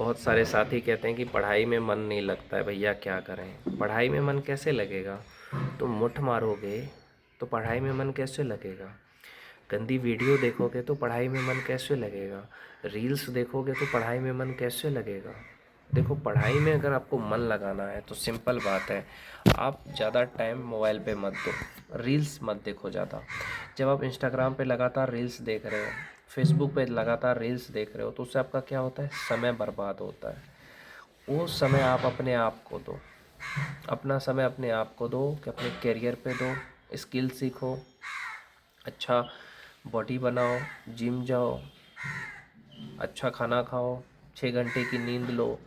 बहुत सारे साथी कहते हैं कि पढ़ाई में मन नहीं लगता है। भैया क्या करें, पढ़ाई में मन कैसे लगेगा? तुम मुठ मारोगे तो पढ़ाई में मन कैसे लगेगा? गंदी वीडियो देखोगे तो पढ़ाई में मन कैसे लगेगा? रील्स देखोगे तो पढ़ाई में मन कैसे लगेगा? देखो, पढ़ाई में अगर आपको मन लगाना है तो सिंपल बात है, आप ज़्यादा टाइम मोबाइल पे मत दो, रील्स मत देखो ज़्यादा। जब आप इंस्टाग्राम पे लगातार रील्स देख रहे हो, फेसबुक पे लगातार रील्स देख रहे हो, तो उससे आपका क्या होता है? समय बर्बाद होता है। वो समय आप अपने आप को दो, अपना समय अपने आप को दो कि अपने करियर पे दो, स्किल सीखो, अच्छा बॉडी बनाओ, जिम जाओ, अच्छा खाना खाओ, 6 घंटे की नींद लो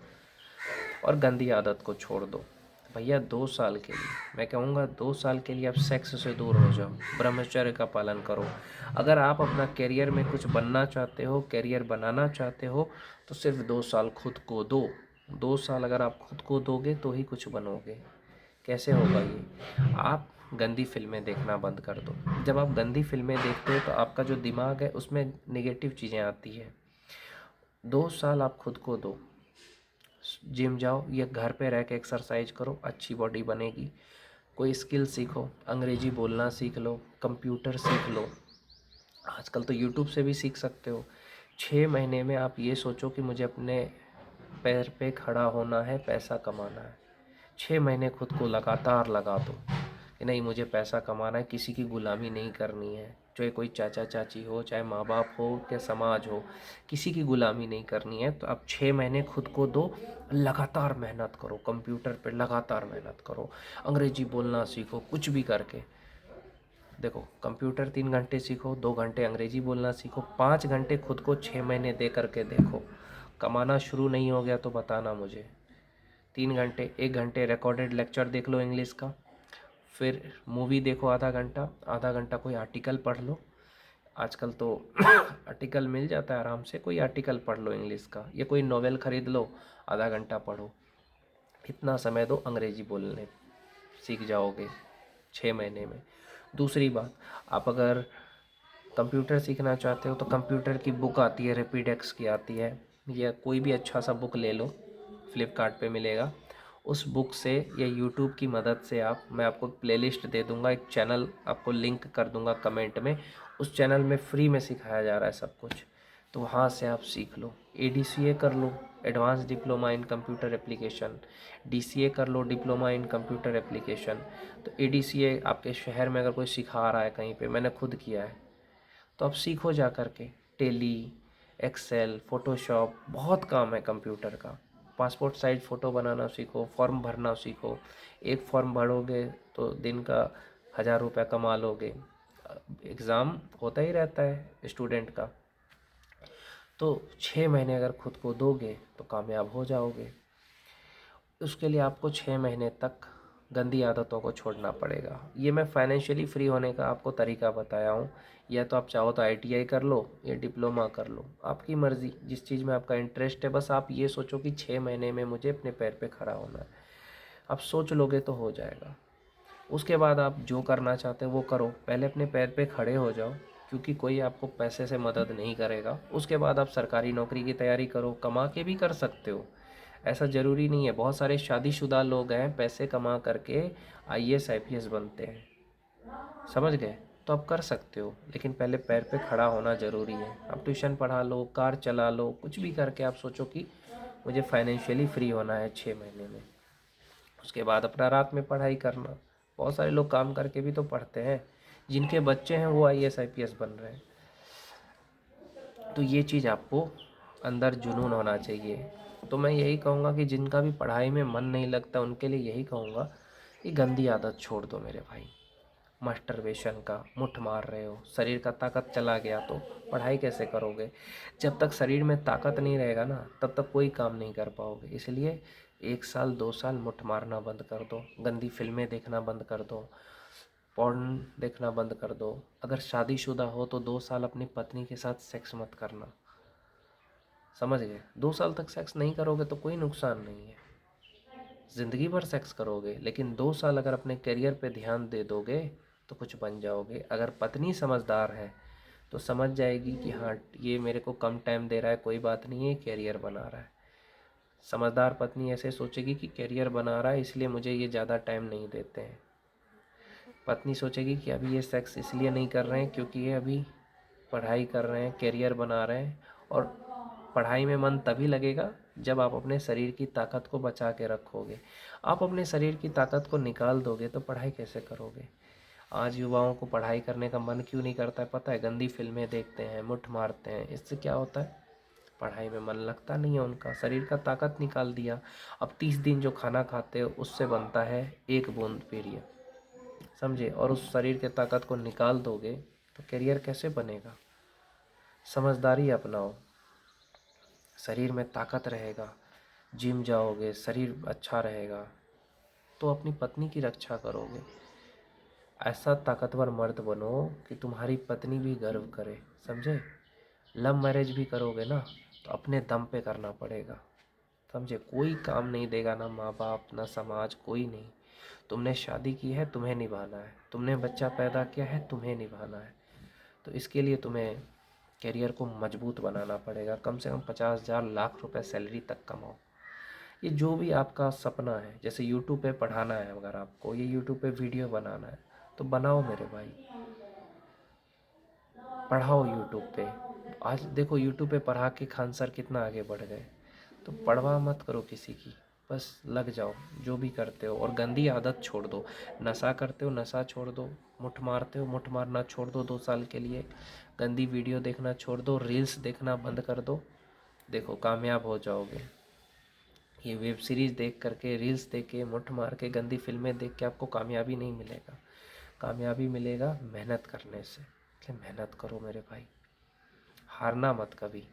और गंदी आदत को छोड़ दो। भैया 2 साल के लिए, मैं कहूँगा 2 साल के लिए आप सेक्स से दूर हो जाओ, ब्रह्मचर्य का पालन करो। अगर आप अपना करियर में कुछ बनना चाहते हो, करियर बनाना चाहते हो, तो सिर्फ 2 साल खुद को दो। 2 साल अगर आप खुद को दोगे तो ही कुछ बनोगे। कैसे होगा ये? आप गंदी फिल्में देखना बंद कर दो। जब आप गंदी फिल्में देखते हो तो आपका जो दिमाग है उसमें नेगेटिव चीज़ें आती है। 2 साल आप खुद को दो, जिम जाओ या घर पे रह के एक्सरसाइज करो, अच्छी बॉडी बनेगी। कोई स्किल सीखो, अंग्रेजी बोलना सीख लो, कंप्यूटर सीख लो, आजकल तो यूट्यूब से भी सीख सकते हो। 6 महीने में आप ये सोचो कि मुझे अपने पैर पे खड़ा होना है, पैसा कमाना है। 6 महीने खुद को लगातार लगा दो कि नहीं, मुझे पैसा कमाना है, किसी की गुलामी नहीं करनी है। चाहे कोई चाचा चाची हो, चाहे माँ बाप हो, या समाज हो, किसी की गुलामी नहीं करनी है। तो आप 6 महीने खुद को दो, लगातार मेहनत करो, कंप्यूटर पे लगातार मेहनत करो, अंग्रेजी बोलना सीखो, कुछ भी करके। देखो, कंप्यूटर 3 घंटे सीखो, 2 घंटे अंग्रेजी बोलना सीखो, 5 घंटे खुद को 6 महीने दे करके देखो। कमाना शुरू नहीं हो गया तो बताना मुझे। 3 घंटे, 1 घंटे रिकॉर्डेड लेक्चर देख लो इंग्लिश का, फिर मूवी देखो आधा घंटा, आधा घंटा कोई आर्टिकल पढ़ लो। आजकल तो आर्टिकल मिल जाता है आराम से, कोई आर्टिकल पढ़ लो इंग्लिश का, या कोई नॉवेल ख़रीद लो, आधा घंटा पढ़ो। इतना समय दो, अंग्रेजी बोलने सीख जाओगे 6 महीने में। दूसरी बात, आप अगर कंप्यूटर सीखना चाहते हो तो कंप्यूटर की बुक आती है, रैपिडेक्स की आती है, या कोई भी अच्छा सा बुक ले लो, फ्लिपकार्ट पे मिलेगा। उस बुक से या यूट्यूब की मदद से आप, मैं आपको प्लेलिस्ट दे दूंगा, एक चैनल आपको लिंक कर दूंगा कमेंट में, उस चैनल में फ्री में सिखाया जा रहा है सब कुछ, तो वहाँ से आप सीख लो। ADCA कर लो, advance diploma in computer application. DCA कर लो, डिप्लोमा इन कंप्यूटर एप्लीकेशन। तो ADCA आपके शहर में अगर कोई सिखा रहा है कहीं पे, मैंने खुद किया है, तो आप सीखो जा कर के। टेली, एक्सेल, फ़ोटोशॉप, बहुत काम है कंप्यूटर का। पासपोर्ट साइज़ फ़ोटो बनाना सीखो, फॉर्म भरना सीखो। एक फॉर्म भरोगे तो दिन का 1000 रुपये कमा लोगे। एग्ज़ाम होता ही रहता है स्टूडेंट का। तो 6 महीने अगर खुद को दोगे तो कामयाब हो जाओगे। उसके लिए आपको 6 महीने तक गंदी आदतों को छोड़ना पड़ेगा। ये मैं फाइनेंशियली फ्री होने का आपको तरीका बताया हूँ। या तो आप चाहो तो ITI कर लो या डिप्लोमा कर लो, आपकी मर्ज़ी, जिस चीज़ में आपका इंटरेस्ट है। बस आप ये सोचो कि 6 महीने में मुझे अपने पैर पे खड़ा होना है। आप सोच लोगे तो हो जाएगा। उसके बाद आप जो करना चाहते हो वो करो, पहले अपने पैर पे खड़े हो जाओ, क्योंकि कोई आपको पैसे से मदद नहीं करेगा। उसके बाद आप सरकारी नौकरी की तैयारी करो, कमा के भी कर सकते हो, ऐसा ज़रूरी नहीं है। बहुत सारे शादीशुदा लोग हैं, पैसे कमा करके IAS IPS बनते हैं, समझ गए? तो आप कर सकते हो, लेकिन पहले पैर पे खड़ा होना ज़रूरी है। आप ट्यूशन पढ़ा लो, कार चला लो, कुछ भी करके आप सोचो कि मुझे फाइनेंशियली फ्री होना है 6 महीने में। उसके बाद अपना रात में पढ़ाई करना। बहुत सारे लोग काम करके भी तो पढ़ते हैं, जिनके बच्चे हैं वो IAS IPS बन रहे हैं। तो ये चीज़ आपको अंदर जुनून होना चाहिए। तो मैं यही कहूँगा कि जिनका भी पढ़ाई में मन नहीं लगता उनके लिए यही कहूँगा कि गंदी आदत छोड़ दो मेरे भाई। मास्टरबेशन का मुठ मार रहे हो, शरीर का ताकत चला गया तो पढ़ाई कैसे करोगे? जब तक शरीर में ताकत नहीं रहेगा ना, तब तक कोई काम नहीं कर पाओगे। इसलिए 1 साल 2 साल मुठ मारना बंद कर दो, गंदी फिल्में देखना बंद कर दो, पॉर्न देखना बंद कर दो। अगर शादीशुदा हो तो 2 साल अपनी पत्नी के साथ सेक्स मत करना, समझ गए? 2 साल तक सेक्स नहीं करोगे तो कोई नुकसान नहीं है, ज़िंदगी भर सेक्स करोगे, लेकिन 2 साल अगर अपने करियर पे ध्यान दे दोगे तो कुछ बन जाओगे। अगर पत्नी समझदार है तो समझ जाएगी कि हाँ, ये मेरे को कम टाइम दे रहा है, कोई बात नहीं है, करियर बना रहा है। समझदार पत्नी ऐसे सोचेगी कि करियर बना रहा है इसलिए मुझे ये ज़्यादा टाइम नहीं देते हैं। पत्नी सोचेगी कि अभी ये सेक्स इसलिए नहीं कर रहे हैं क्योंकि ये अभी पढ़ाई कर रहे हैं, करियर बना रहे हैं। और पढ़ाई में मन तभी लगेगा जब आप अपने शरीर की ताकत को बचा के रखोगे। आप अपने शरीर की ताकत को निकाल दोगे तो पढ़ाई कैसे करोगे। आज युवाओं को पढ़ाई करने का मन क्यों नहीं करता है पता है? गंदी फिल्में देखते हैं, मुठ मारते हैं। इससे क्या होता है? पढ़ाई में मन लगता नहीं है उनका, शरीर का ताकत निकाल दिया। अब 30 दिन जो खाना खाते हो उससे बनता है 1 बूंद पीरियड, समझे? और उस शरीर के ताकत को निकाल दोगे तो करियर कैसे बनेगा। समझदारी अपनाओ, शरीर में ताकत रहेगा, जिम जाओगे, शरीर अच्छा रहेगा तो अपनी पत्नी की रक्षा करोगे। ऐसा ताकतवर मर्द बनो कि तुम्हारी पत्नी भी गर्व करे, समझे? लव मैरिज भी करोगे ना तो अपने दम पे करना पड़ेगा, समझे? कोई काम नहीं देगा, ना माँ बाप ना समाज, कोई नहीं। तुमने शादी की है, तुम्हें निभाना है। तुमने बच्चा पैदा किया है, तुम्हें निभाना है। तो इसके लिए तुम्हें करियर को मजबूत बनाना पड़ेगा। कम से कम 50,000 लाख रुपए सैलरी तक कमाओ। ये जो भी आपका सपना है, जैसे यूट्यूब पे पढ़ाना है, अगर आपको ये यूट्यूब पे वीडियो बनाना है तो बनाओ मेरे भाई, पढ़ाओ यूट्यूब पे। आज देखो यूट्यूब पे पढ़ा के खान सर कितना आगे बढ़ गए। तो पढ़वा मत करो किसी की, बस लग जाओ जो भी करते हो। और गंदी आदत छोड़ दो, नशा करते हो नशा छोड़ दो, मुठ मारते हो मुठ मारना छोड़ दो 2 साल के लिए। गंदी वीडियो देखना छोड़ दो, रील्स देखना बंद कर दो। देखो कामयाब हो जाओगे। ये वेब सीरीज़ देख करके, रील्स देख के, मुठ मार के, गंदी फिल्में देख के आपको कामयाबी नहीं मिलेगा। कामयाबी मिलेगा मेहनत करने से। इसलिए मेहनत करो मेरे भाई, हारना मत कभी।